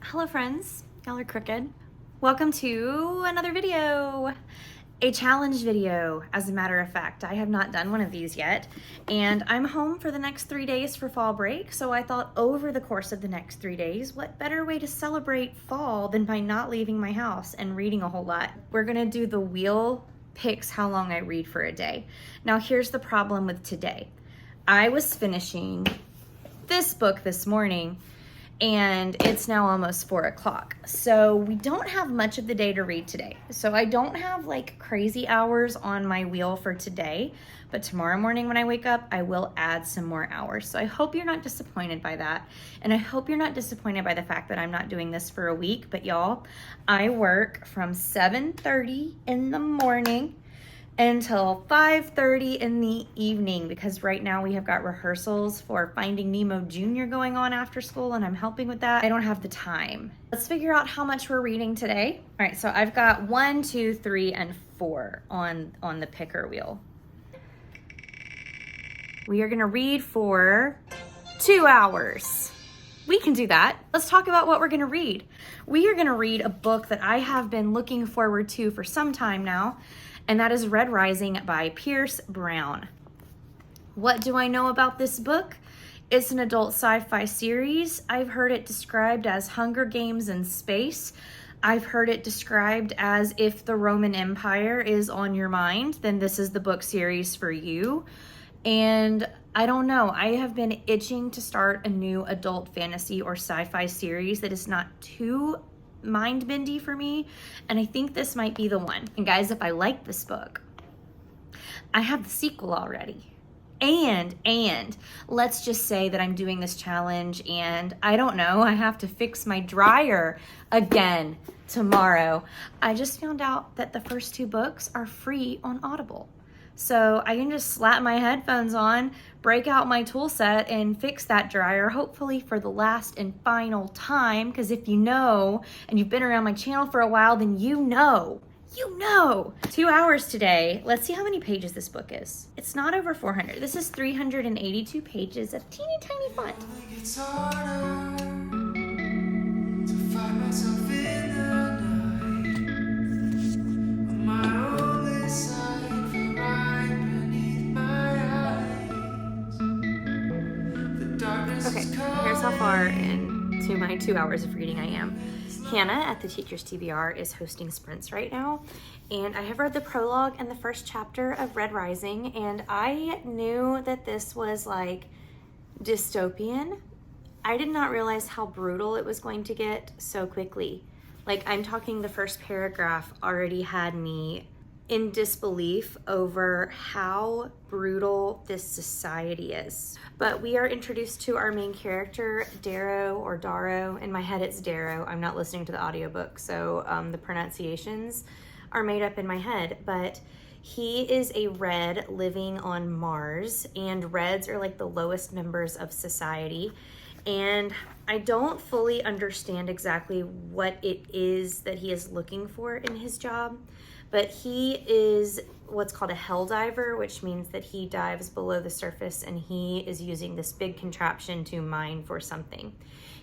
Hello friends, y'all are crooked. Welcome to another video, a challenge video. As a matter of fact, I have not done one of these yet, and I'm home for the next 3 days for fall break, so I thought over the course of the next 3 days, what better way to celebrate fall than by not leaving my house and reading a whole lot. We're gonna do the wheel picks how long I read for a day. Now here's the problem with today. I was finishing this book this morning, and it's now almost 4 o'clock. So we don't have much of the day to read today. So I don't have like crazy hours on my wheel for today, but tomorrow morning when I wake up, I will add some more hours. So I hope you're not disappointed by that. And I hope you're not disappointed by the fact that I'm not doing this for a week, but y'all, I work from 7:30 in the morning until 5:30 in the evening, because right now we have got rehearsals for Finding Nemo Jr. going on after school, and I'm helping with that. I don't have the time. Let's figure out how much we're reading today. All right, so I've got 1, 2, 3, and 4 on the picker wheel. We are gonna read for 2 hours. We can do that. Let's talk about what we're gonna read. We are gonna read a book that I have been looking forward to for some time now, and that is Red Rising by Pierce Brown. What do I know about this book? It's an adult sci-fi series. I've heard it described as Hunger Games in space. I've heard it described as if the Roman Empire is on your mind, then this is the book series for you. And I don't know, I have been itching to start a new adult fantasy or sci-fi series that is not too mind-bendy for me, and I think this might be the one. And guys, if I like this book, I have the sequel already. And let's just say that I'm doing this challenge and I don't know, I have to fix my dryer again tomorrow. I just found out that the first 2 books are free on Audible. So I can just slap my headphones on, break out my tool set, and fix that dryer, hopefully for the last and final time, because if you know, and you've been around my channel for a while, then you know. 2 hours today. Let's see how many pages this book is. It's not over 400. This is 382 pages of teeny tiny font. It's harder to find myself in the night. My only sign right beneath my eyes. The darkness Okay, is here's how far into my 2 hours of reading I am. Hannah at the Teacher's TBR is hosting sprints right now, and I have read the prologue and the first chapter of Red Rising, and I knew that this was like dystopian. I did not realize how brutal it was going to get so quickly. Like, I'm talking the first paragraph already had me in disbelief over how brutal this society is. But we are introduced to our main character, Darrow or Darrow. In my head it's Darrow. I'm not listening to the audiobook, so the pronunciations are made up in my head. But he is a red living on Mars, and reds are like the lowest members of society. And I don't fully understand exactly what it is that he is looking for in his job, but he is what's called a hell diver, which means that he dives below the surface, and he is using this big contraption to mine for something.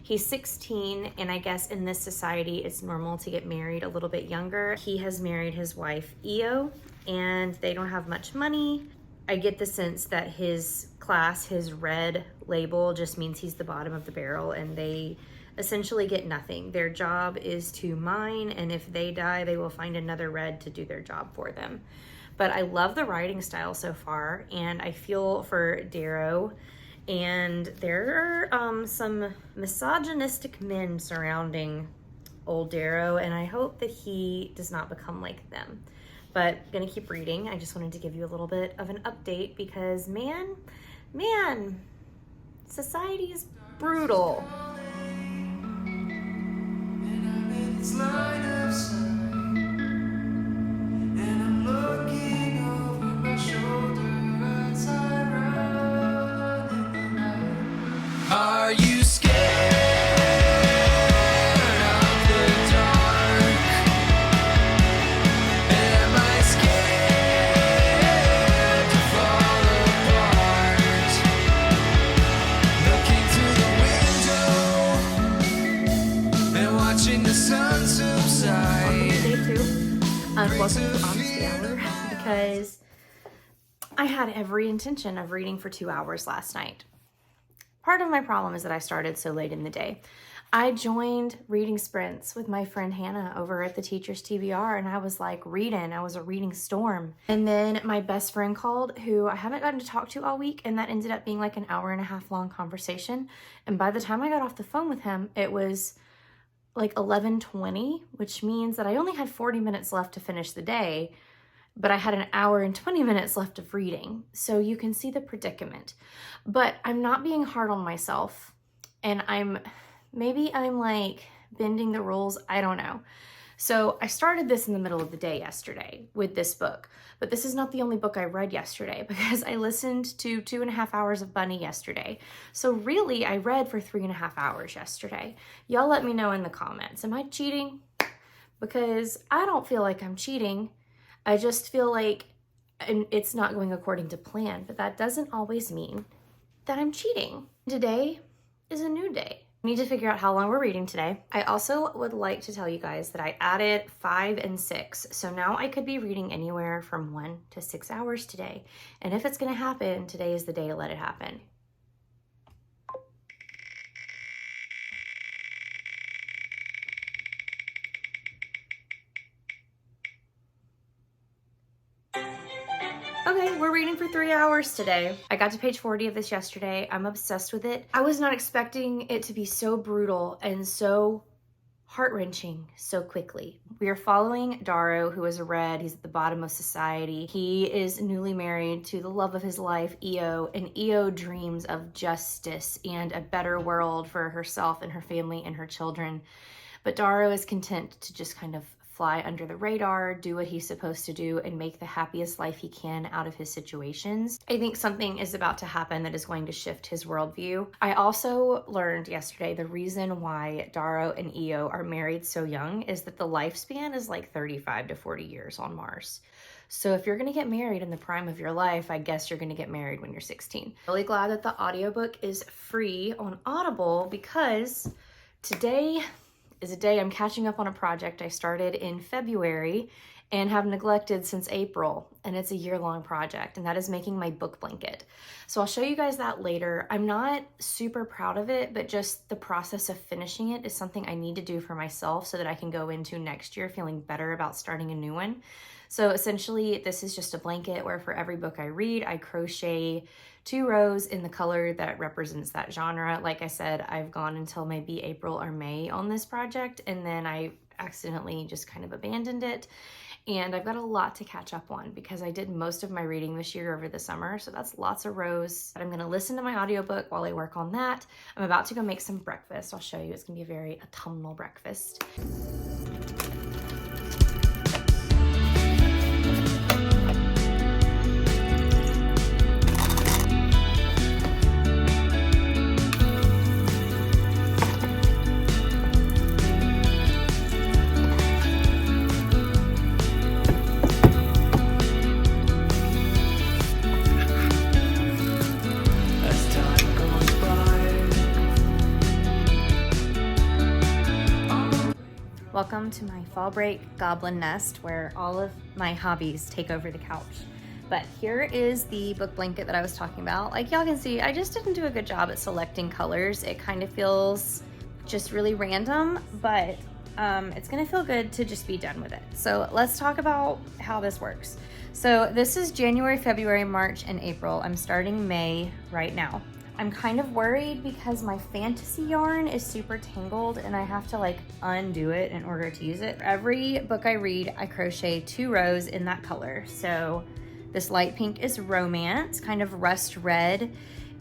He's 16, and I guess in this society it's normal to get married a little bit younger. He has married his wife, Io, and they don't have much money. I get the sense that his class, his red label, just means he's the bottom of the barrel, and they essentially get nothing. Their job is to mine, and if they die, they will find another red to do their job for them. But I love the writing style so far, and I feel for Darrow, and there are some misogynistic men surrounding old Darrow, and I hope that he does not become like them. But gonna keep reading. I just wanted to give you a little bit of an update because man, society is brutal. It's line of sight, and I'm looking over my shoulder as I run in the night. Are you scared of the dark? Am I scared to fall apart? Looking through the window and Welcome to Honesty Hour, because I had every intention of reading for 2 hours last night. Part of my problem is that I started so late in the day. I joined reading sprints with my friend Hannah over at the teacher's TBR, and I was like reading. I was a reading storm. And then my best friend called, who I haven't gotten to talk to all week, and that ended up being like an hour-and-a-half long conversation. And by the time I got off the phone with him, it was like 11:20, which means that I only had 40 minutes left to finish the day, but I had an hour and 20 minutes left of reading. So you can see the predicament. But I'm not being hard on myself, and maybe I'm like bending the rules, I don't know. So I started this in the middle of the day yesterday with this book, but this is not the only book I read yesterday, because I listened to 2.5 hours of Bunny yesterday. So really, I read for 3.5 hours yesterday. Y'all let me know in the comments, am I cheating? Because I don't feel like I'm cheating. I just feel like it's not going according to plan, but that doesn't always mean that I'm cheating. Today is a new day. I need to figure out how long we're reading today. I also would like to tell you guys that I added 5 and 6. So now I could be reading anywhere from 1 to 6 hours today. And if it's gonna happen, today is the day to let it happen. Okay, we're reading for 3 hours today. I got to page 40 of this yesterday. I'm obsessed with it. I was not expecting it to be so brutal and so heart-wrenching so quickly. We are following Darrow, who is a red. He's at the bottom of society. He is newly married to the love of his life, Io, and Io dreams of justice and a better world for herself and her family and her children. But Darrow is content to just kind of fly under the radar, do what he's supposed to do, and make the happiest life he can out of his situations. I think something is about to happen that is going to shift his worldview. I also learned yesterday the reason why Darrow and Io are married so young is that the lifespan is like 35 to 40 years on Mars. So if you're gonna get married in the prime of your life, I guess you're gonna get married when you're 16. Really glad that the audiobook is free on Audible, because today is a day I'm catching up on a project I started in February and have neglected since April, and it's a year-long project, and that is making my book blanket. So I'll show you guys that later. I'm not super proud of it, but just the process of finishing it is something I need to do for myself so that I can go into next year feeling better about starting a new one. So essentially, this is just a blanket where for every book I read, I crochet 2 rows in the color that represents that genre. Like I said, I've gone until maybe April or May on this project, and then I accidentally just kind of abandoned it. And I've got a lot to catch up on because I did most of my reading this year over the summer, so that's lots of rows. I'm gonna listen to my audiobook while I work on that. I'm about to go make some breakfast. I'll show you, it's gonna be a very autumnal breakfast. As time goes by, Welcome to my fall break goblin nest where all of my hobbies take over the couch. But here is the book blanket that I was talking about. Like y'all can see, I just didn't do a good job at selecting colors. It kind of feels just really random, but it's gonna feel good to just be done with it. So let's talk about how this works. So this is January, February, March, and April. I'm starting May right now. I'm kind of worried because my fantasy yarn is super tangled and I have to like undo it in order to use it. Every book I read, I crochet 2 rows in that color. So this light pink is romance, kind of rust red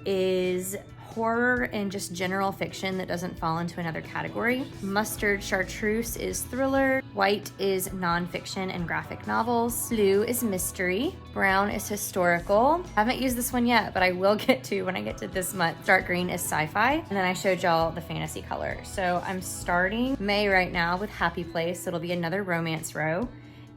is horror and just general fiction that doesn't fall into another category. Mustard chartreuse is thriller. White is nonfiction and graphic novels. Blue is mystery. Brown is historical. I haven't used this one yet, but I will get to when I get to this month. Dark green is sci-fi. And then I showed y'all the fantasy color. So I'm starting May right now with Happy Place. It'll be another romance row.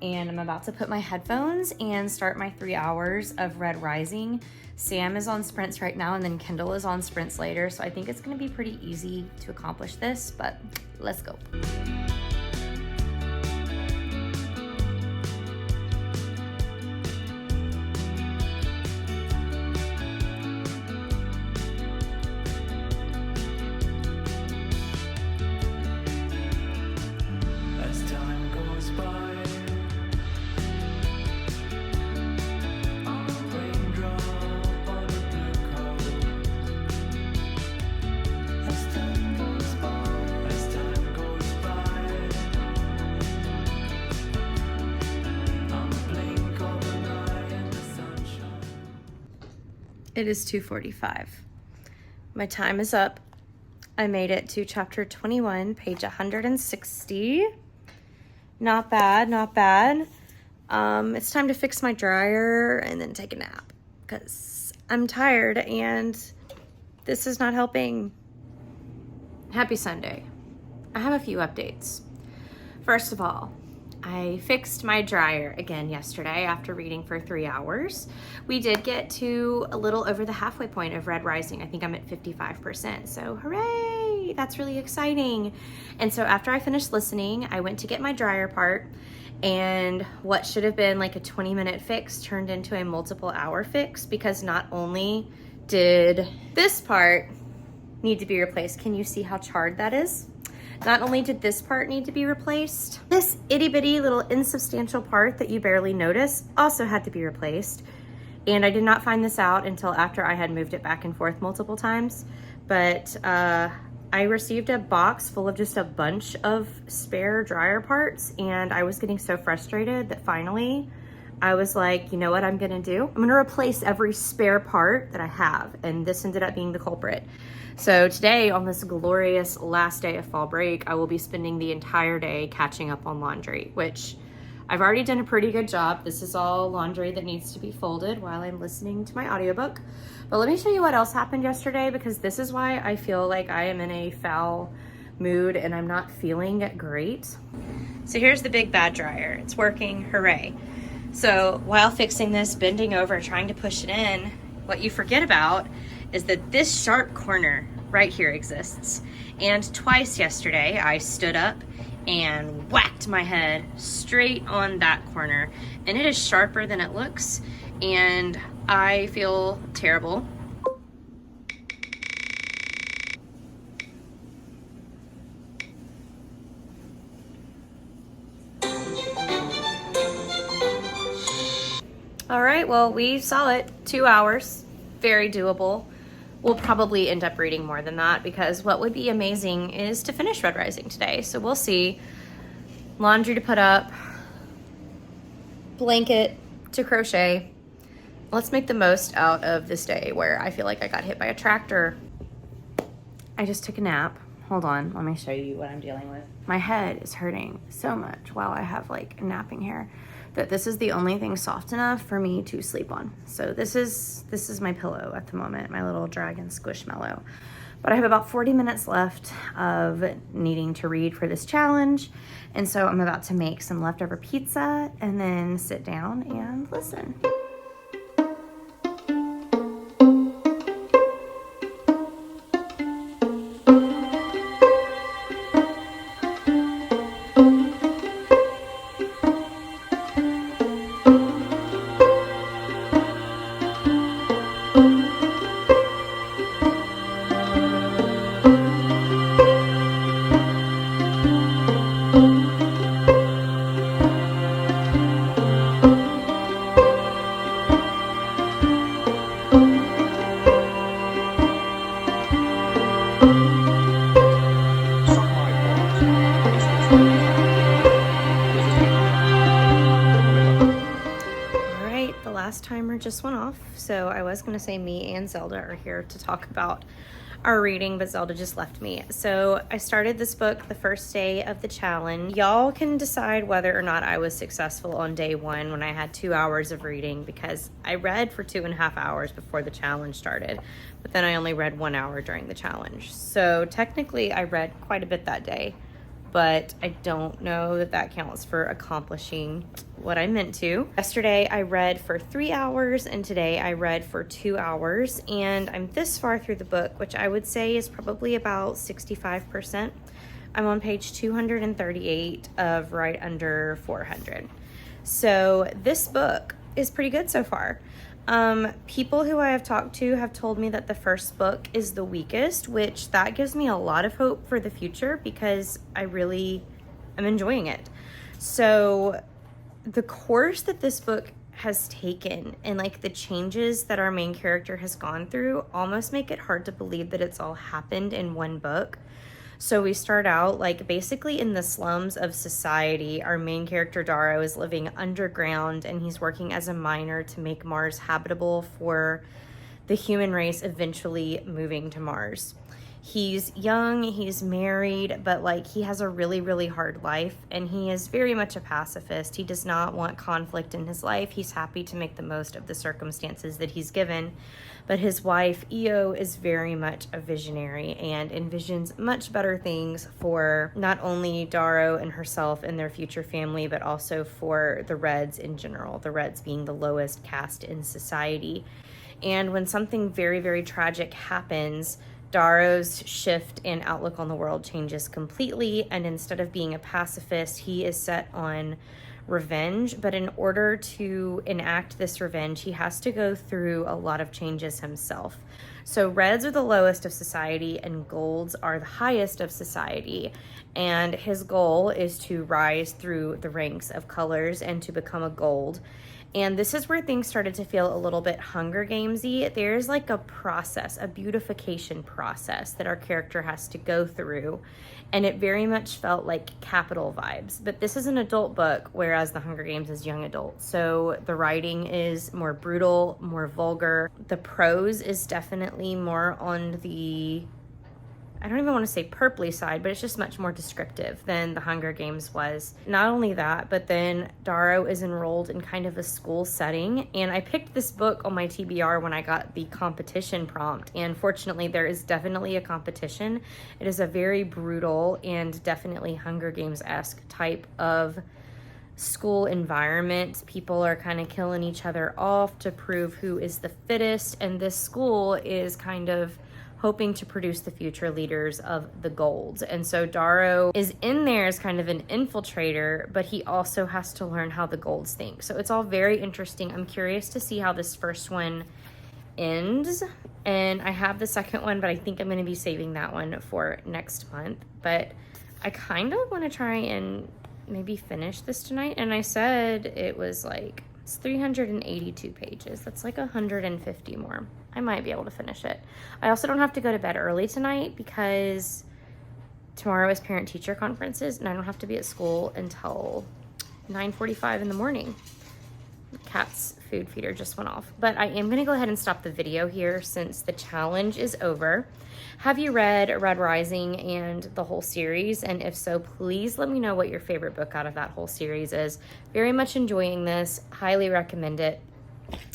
And I'm about to put my headphones and start my 3 hours of Red Rising. Sam is on sprints right now, and then Kendall is on sprints later. So I think it's gonna be pretty easy to accomplish this, but let's go. It is 2:45. My time is up. I made it to chapter 21, page 160. Not bad, not bad. It's time to fix my dryer and then take a nap because I'm tired and this is not helping. Happy Sunday. I have a few updates. First of all, I fixed my dryer again yesterday after reading for 3 hours. We did get to a little over the halfway point of Red Rising. I think I'm at 55%, so hooray, that's really exciting. And so after I finished listening, I went to get my dryer part, and what should have been like a 20-minute fix turned into a multiple hour fix because not only did this part need to be replaced, can you see how charred that is? Not only did this part need to be replaced, this itty bitty little insubstantial part that you barely notice also had to be replaced. And I did not find this out until after I had moved it back and forth multiple times. But I received a box full of just a bunch of spare dryer parts, and I was getting so frustrated that finally I was like, you know what I'm gonna do? I'm gonna replace every spare part that I have, and this ended up being the culprit. So today, on this glorious last day of fall break, I will be spending the entire day catching up on laundry, which I've already done a pretty good job. This is all laundry that needs to be folded while I'm listening to my audiobook. But let me show you what else happened yesterday, because this is why I feel like I am in a foul mood and I'm not feeling great. So here's the big bad dryer. It's working, hooray. So while fixing this, bending over, trying to push it in, what you forget about is that this sharp corner right here exists. And twice yesterday, I stood up and whacked my head straight on that corner. And it is sharper than it looks, and I feel terrible. All right, well, we saw it, 2 hours, very doable. We'll probably end up reading more than that because what would be amazing is to finish Red Rising today. So we'll see. Laundry to put up, blanket to crochet. Let's make the most out of this day where I feel like I got hit by a tractor. I just took a nap. Hold on, let me show you what I'm dealing with. My head is hurting so much while I have like napping hair that this is the only thing soft enough for me to sleep on. So this is my pillow at the moment, my little dragon squishmallow. But I have about 40 minutes left of needing to read for this challenge. And so I'm about to make some leftover pizza and then sit down and listen. Timer just went off, so I was going to say me and Zelda are here to talk about our reading, but Zelda just left me. So I started this book the first day of the challenge. Y'all can decide whether or not I was successful on day one when I had 2 hours of reading, because I read for 2.5 hours before the challenge started, but then I only read 1 hour during the challenge. So technically I read quite a bit that day, but I don't know that that counts for accomplishing what I meant to. Yesterday I read for 3 hours and today I read for 2 hours, and I'm this far through the book, which I would say is probably about 65%. I'm on page 238 of right under 400. So this book is pretty good so far. People who I have talked to have told me that the first book is the weakest, which that gives me a lot of hope for the future because I really am enjoying it. So the course that this book has taken and like the changes that our main character has gone through almost make it hard to believe that it's all happened in one book. So we start out like basically in the slums of society. Our main character Darrow is living underground and he's working as a miner to make Mars habitable for the human race eventually moving to Mars. He's young, he's married, but like he has a really, really hard life, and he is very much a pacifist. He does not want conflict in his life. He's happy to make the most of the circumstances that he's given. But his wife, Io, is very much a visionary and envisions much better things for not only Darrow and herself and their future family, but also for the Reds in general, the Reds being the lowest caste in society. And when something very, very tragic happens, Darrow's shift in outlook on the world changes completely, and instead of being a pacifist, he is set on revenge. But in order to enact this revenge, he has to go through a lot of changes himself. So Reds are the lowest of society and Golds are the highest of society, and his goal is to rise through the ranks of colors and to become a Gold. And this is where things started to feel a little bit Hunger Gamesy. There's like a process, a beautification process that our character has to go through. And it very much felt like Capital vibes. But this is an adult book, whereas The Hunger Games is young adult. So the writing is more brutal, more vulgar. The prose is definitely more on the, I don't even want to say purpley side, but it's just much more descriptive than The Hunger Games was. Not only that, but then Darrow is enrolled in kind of a school setting. And I picked this book on my TBR when I got the competition prompt. And fortunately, there is definitely a competition. It is a very brutal and definitely Hunger Games-esque type of school environment. People are kind of killing each other off to prove who is the fittest. And this school is kind of hoping to produce the future leaders of the Golds. And so Darrow is in there as kind of an infiltrator, but he also has to learn how the Golds think. So it's all very interesting. I'm curious to see how this first one ends. And I have the second one, but I think I'm going to be saving that one for next month. But I kind of want to try and maybe finish this tonight. And I said it was like, it's 382 pages. That's like 150 more. I might be able to finish it. I also don't have to go to bed early tonight because tomorrow is parent-teacher conferences and I don't have to be at school until 9:45 in the morning. Cat's food feeder just went off. But I am going to go ahead and stop the video here since the challenge is over. Have you read Red Rising and the whole series? And if so, please let me know what your favorite book out of that whole series is. Very much enjoying this. Highly recommend it,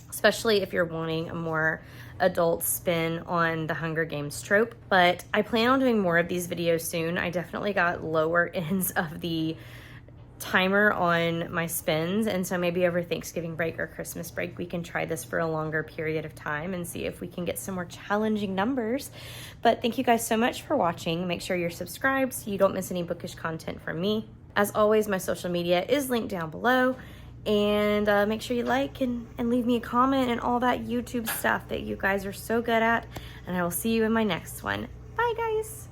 especially if you're wanting a more adult spin on the Hunger Games trope. But I plan on doing more of these videos soon. I definitely got lower ends of the timer on my spins, and so maybe over Thanksgiving break or Christmas break we can try this for a longer period of time and see if we can get some more challenging numbers. But thank you guys so much for watching. Make sure you're subscribed so you don't miss any bookish content from me. As always, my social media is linked down below, and make sure you like and leave me a comment and all that YouTube stuff that you guys are so good at, and I will see you in my next one. Bye guys.